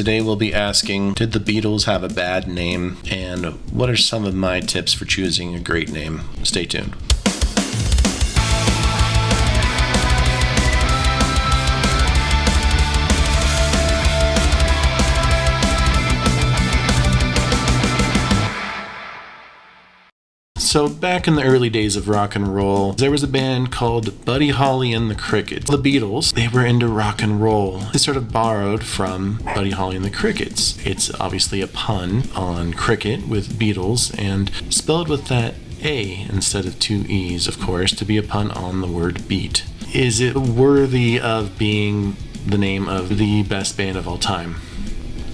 Today we'll be asking, did the Beatles have a bad name? And what are some of my tips for choosing a great name? Stay tuned. So back in the early days of rock and roll, there was a band called Buddy Holly and the Crickets. The Beatles, they were into rock and roll. They sort of borrowed from Buddy Holly and the Crickets. It's obviously a pun on cricket with Beatles and spelled with that A instead of two E's, of course, to be a pun on the word beat. Is it worthy of being the name of the best band of all time?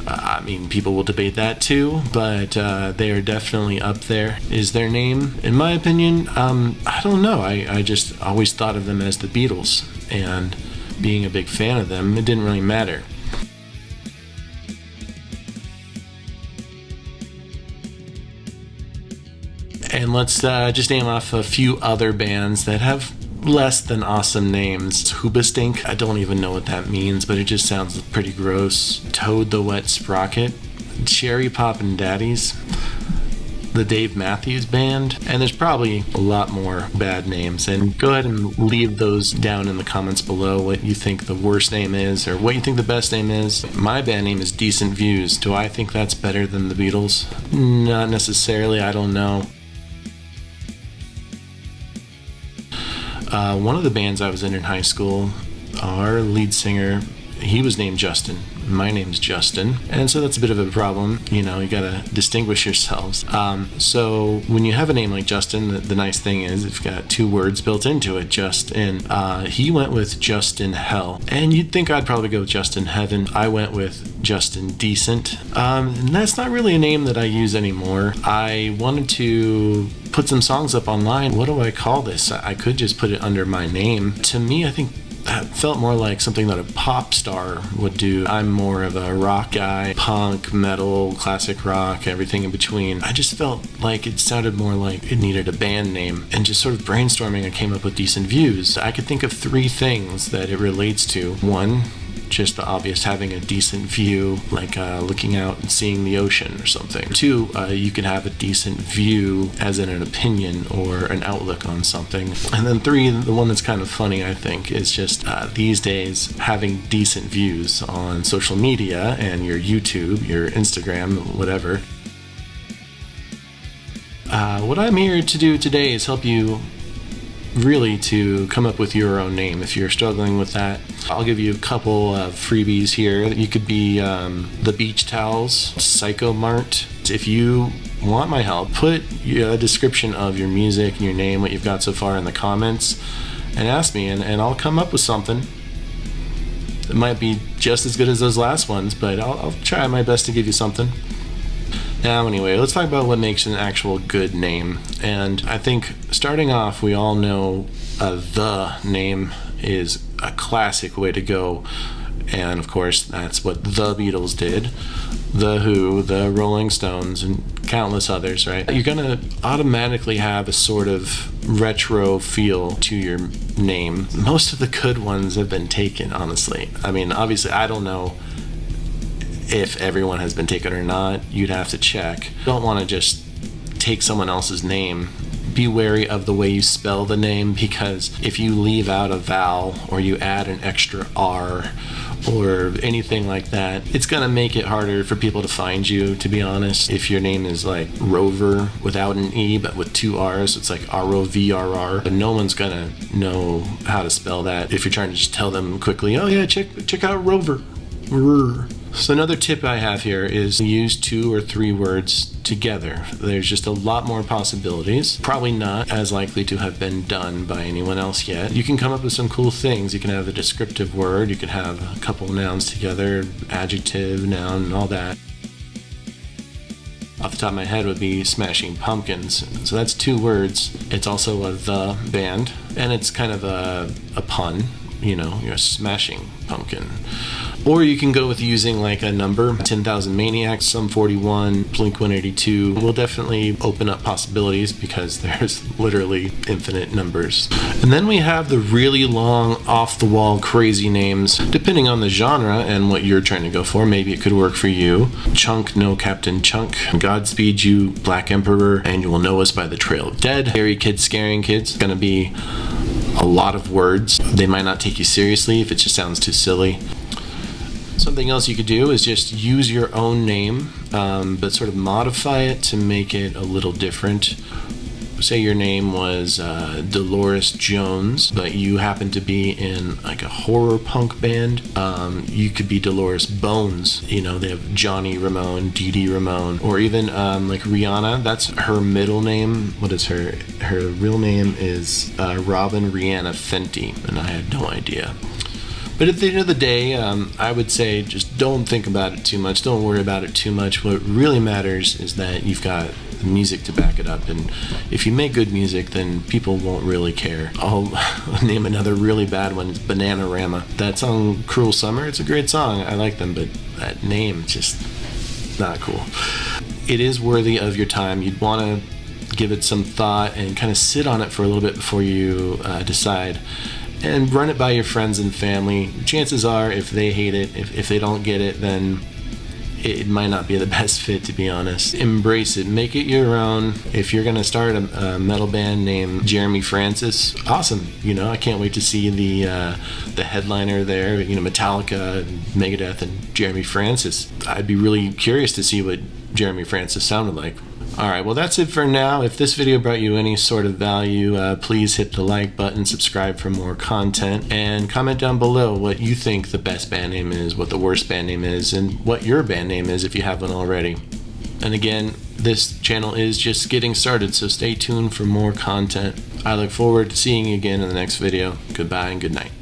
I mean, people will debate that too, but they are definitely up there. Is their name, in my opinion, I don't know. I just always thought of them as the Beatles, and being a big fan of them, it didn't really matter. And let's just name off a few other bands that have less than awesome names. Hoobastink, I don't even know what that means, but it just sounds pretty gross. Toad the Wet Sprocket, Cherry Poppin' Daddies, the Dave Matthews Band, and there's probably a lot more bad names. And go ahead and leave those down in the comments below, what you think the worst name is or what you think the best name is. My band name is Decent Views. Do I think that's better than the Beatles? Not necessarily, I don't know. One of the bands I was in high school, our lead singer, he was named Justin. My name's Justin, and so that's a bit of a problem. You know, you gotta distinguish yourselves. So when you have a name like Justin, the nice thing is it's got two words built into it, Justin. He went with Justin Hell, and you'd think I'd probably go with Justin Heaven. I went with Justin Decent, and that's not really a name that I use anymore. I wanted to put some songs up online. What do I call this? I could just put it under my name. To me, I think that felt more like something that a pop star would do. I'm more of a rock guy, punk, metal, classic rock, everything in between. I just felt like it sounded more like it needed a band name. And just sort of brainstorming, I came up with Decent Views. I could think of three things that it relates to. One, just the obvious, having a decent view, like looking out and seeing the ocean or something. Two, you can have a decent view as in an opinion or an outlook on something. And then three, the one that's kind of funny, I think, is just these days having decent views on social media and your YouTube, your Instagram, whatever. What I'm here to do today is help you really to come up with your own name. If you're struggling with that, I'll give you a couple of freebies here. You could be the Beach Towels, Psycho Mart. If you want my help, put a description of your music and your name, what you've got so far in the comments, and ask me, and I'll come up with something. It might be just as good as those last ones, but I'll try my best to give you something. Now, anyway, let's talk about what makes an actual good name. And I think starting off, we all know the name is a classic way to go. And of course, that's what the Beatles did. The Who, the Rolling Stones, and countless others, right? You're going to automatically have a sort of retro feel to your name. Most of the good ones have been taken, honestly. I mean, obviously, I don't know if everyone has been taken or not. You'd have to check. You don't want to just take someone else's name. Be wary of the way you spell the name, because if you leave out a vowel or you add an extra R or anything like that, it's gonna make it harder for people to find you, to be honest. If your name is like Rover without an E but with two R's, it's like R-O-V-R-R, but no one's gonna know how to spell that if you're trying to just tell them quickly, oh yeah, check out Rover. So another tip I have here is use 2 or 3 words together. There's just a lot more possibilities. Probably not as likely to have been done by anyone else yet. You can come up with some cool things. You can have a descriptive word. You can have a couple nouns together, adjective, noun, all that. Off the top of my head would be Smashing Pumpkins. So that's 2 words. It's also a the band, and it's kind of a pun. You know, you're a smashing pumpkin. Or you can go with using like a number, 10,000 Maniacs, Sum 41, Blink-182 will definitely open up possibilities because there's literally infinite numbers. And then we have the really long, off-the-wall, crazy names. Depending on the genre and what you're trying to go for, maybe it could work for you. Chunk, No Captain Chunk, Godspeed You, Black Emperor, and You Will Know Us by the Trail of Dead. Scary Kids Scaring Kids. Gonna be a lot of words. They might not take you seriously if it just sounds too silly. Something else you could do is just use your own name, but sort of modify it to make it a little different. Say your name was Dolores Jones, but you happen to be in like a horror punk band. You could be Dolores Bones. You know, they have Johnny Ramone, Dee Dee Ramone, or even like Rihanna. That's her middle name. What is her real name is Robin Rihanna Fenty, and I had no idea. But at the end of the day, I would say just don't think about it too much. Don't worry about it too much. What really matters is that you've got the music to back it up. And if you make good music, then people won't really care. I'll name another really bad one. It's Bananarama. That song, Cruel Summer, it's a great song. I like them, but that name, just not cool. It is worthy of your time. You'd want to give it some thought and kind of sit on it for a little bit before you decide. And run it by your friends and family. Chances are, if they hate it, if they don't get it, then it might not be the best fit, to be honest. Embrace it. Make it your own. If you're going to start a metal band named Jeremy Francis, awesome. You know, I can't wait to see the headliner there. You know, Metallica, Megadeth, and Jeremy Francis. I'd be really curious to see what Jeremy Francis sounded like. Alright, well that's it for now. If this video brought you any sort of value, please hit the like button, subscribe for more content, and comment down below what you think the best band name is, what the worst band name is, and what your band name is if you have one already. And again, this channel is just getting started, so stay tuned for more content. I look forward to seeing you again in the next video. Goodbye and good night.